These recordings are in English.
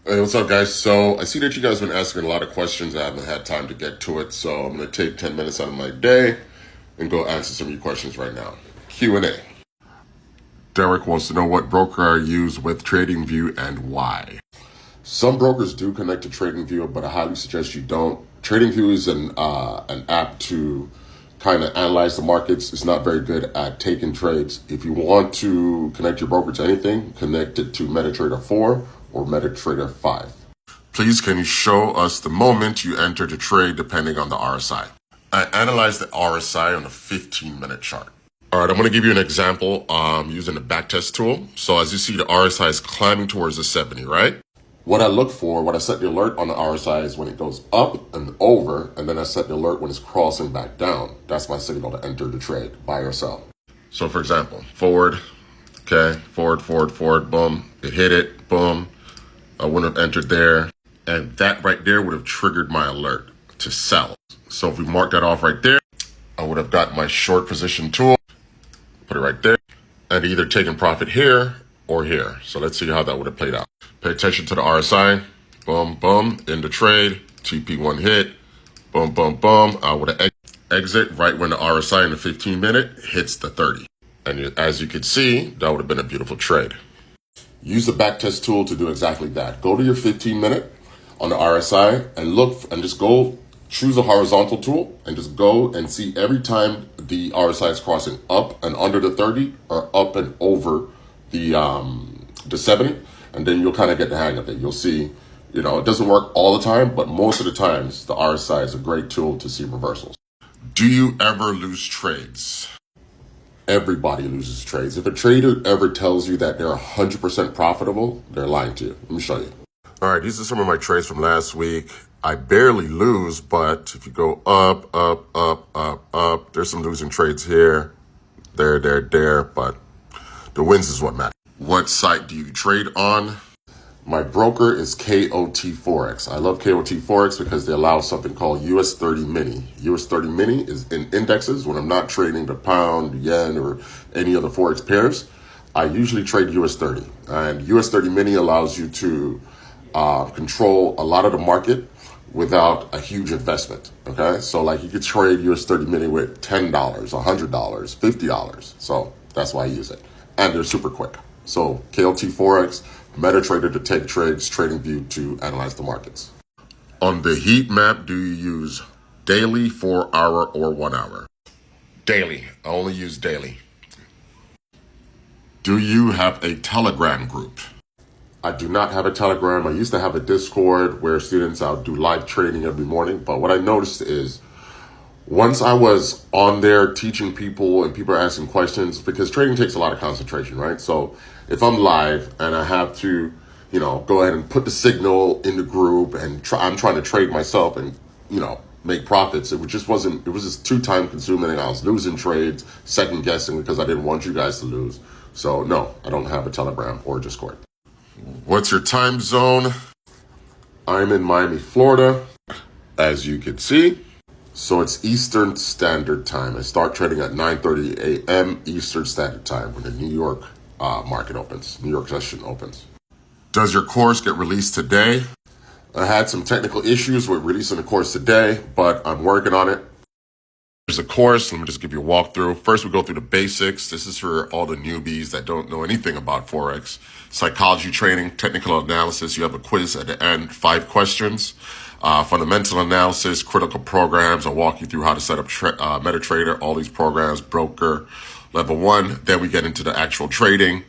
Hey, what's up, guys? So I see that you guys have been asking a lot of questions. I haven't had time to get to it, so I'm going to take 10 minutes out of my day and go answer some of your questions right now. Q&A. Derek wants to know what broker I use with TradingView and why. Some brokers do connect to TradingView, but I highly suggest you don't. TradingView is an app to kind of analyze the markets. It's not very good at taking trades. If you want to connect your broker to anything, connect it to MetaTrader 4 or MetaTrader 5. Please, can you show us the moment you entered a trade depending on the RSI? I analyzed the RSI on a 15-minute chart. All right, I'm going to give you an example using the backtest tool. So as you see, the RSI is climbing towards the 70, right? What I set the alert on the RSI is when it goes up and over, and then I set the alert when it's crossing back down. That's my signal to enter the trade, buy or sell. So for example, forward, boom, it hit it, boom. I wouldn't have entered there, and that right there would have triggered my alert to sell. So if we mark that off right there, I would have got my short position tool, put it right there, and either taken profit here or here. So let's see how that would have played out. Pay attention to the RSI, boom, boom, in the trade, TP1 hit, boom, boom, boom. I would have exit right when the RSI in the 15-minute hits the 30. And as you can see, that would have been a beautiful trade. Use the backtest tool to do exactly that. Go to your 15-minute on the RSI and look and just go choose a horizontal tool and just go and see every time the RSI is crossing up and under the 30 or up and over the 70, and then you'll kind of get the hang of it. You'll see, it doesn't work all the time, but most of the times the RSI is a great tool to see reversals. Do you ever lose trades? Everybody loses trades. If a trader ever tells you that they're 100% profitable, they're lying to you. Let me show you. All right, these are some of my trades from last week. I barely lose, but if you go up, there's some losing trades here, there, but the wins is what matters. What site do you trade on? My broker is KOT Forex. I love KOT Forex because they allow something called US 30 Mini. US 30 Mini is in indexes. When I'm not trading the pound, yen, or any other Forex pairs, I usually trade US 30. And US 30 Mini allows you to control a lot of the market without a huge investment, okay? So like you could trade US 30 Mini with $10, $100, $50. So that's why I use it. And they're super quick. So KOT Forex, MetaTrader to take trades, TradingView to analyze the markets. On the heat map, do you use daily, 4 hour, or 1 hour? Daily. I only use daily. Do you have a Telegram group? I do not have a Telegram. I used to have a Discord where students do live trading every morning. But what I noticed is once I was on there teaching people and people are asking questions, because trading takes a lot of concentration, right? So if I'm live and I have to, go ahead and put the signal in the group and I'm trying to trade myself and, make profits, it was just too time consuming and I was losing trades, second guessing because I didn't want you guys to lose. So no, I don't have a Telegram or Discord. What's your time zone? I'm in Miami, Florida, as you can see. So it's Eastern Standard Time. I start trading at 9:30 a.m. Eastern Standard Time when the New York market opens, New York session opens. Does your course get released today? I had some technical issues with releasing the course today, but I'm working on it. There's a course. Let me just give you a walkthrough. First, we go through the basics. This is for all the newbies that don't know anything about Forex. Psychology training, technical analysis. You have a quiz at the end, 5 questions. Fundamental analysis, critical programs. I'll walk you through how to set up MetaTrader, all these programs, broker, level 1. Then we get into the actual trading,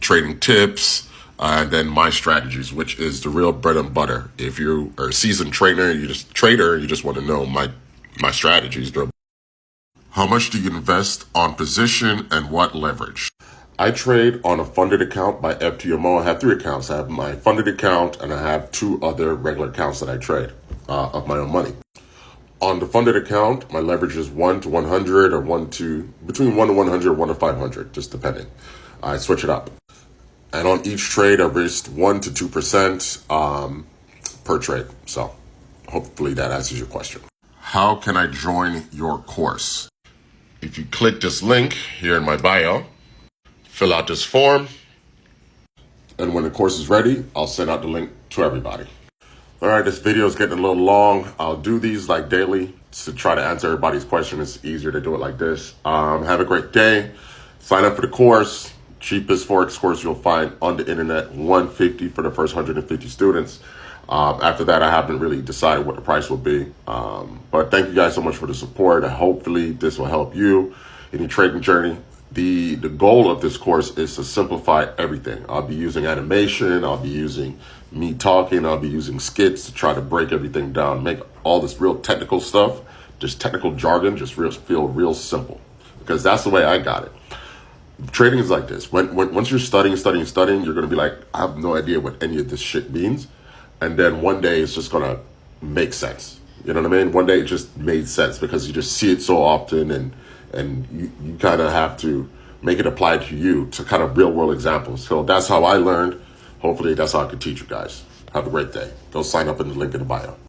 trading tips, and then my strategies, which is the real bread and butter. If you are a seasoned trader, you just want to know my strategies. How much do you invest on position and what leverage? I trade on a funded account by FTMO. I have 3 accounts. I have my funded account and I have 2 other regular accounts that I trade of my own money. On the funded account, my leverage is 1 to 100 or between 1 to 100, 1 to 500, just depending. I switch it up. And on each trade, I risk 1 to 2% per trade. So hopefully that answers your question. How can I join your course? If you click this link here in my bio, fill out this form, And when the course is ready, I'll send out the link to everybody. All right, this video is getting a little long. I'll do these like daily to try to answer everybody's question. It's easier to do it like this. Have a great day. Sign up for the course. Cheapest Forex course you'll find on the internet, $150 for the first 150 students. After that, I haven't really decided what the price will be. But thank you guys so much for the support. Hopefully this will help you in your trading journey. The goal of this course is to simplify everything. I'll be using animation. I'll be using me talking. I'll be using skits to try to break everything down, make all this real technical stuff, just technical jargon, just feel real simple, because that's the way I got it. Trading is like this. Once you're studying, you're going to be like, I have no idea what any of this shit means. And then one day it's just going to make sense. You know what I mean? One day it just made sense because you just see it so often, and you kind of have to make it apply to you, to kind of real world examples. So that's how I learned. Hopefully that's how I can teach you guys. Have a great day. Go sign up in the link in the bio.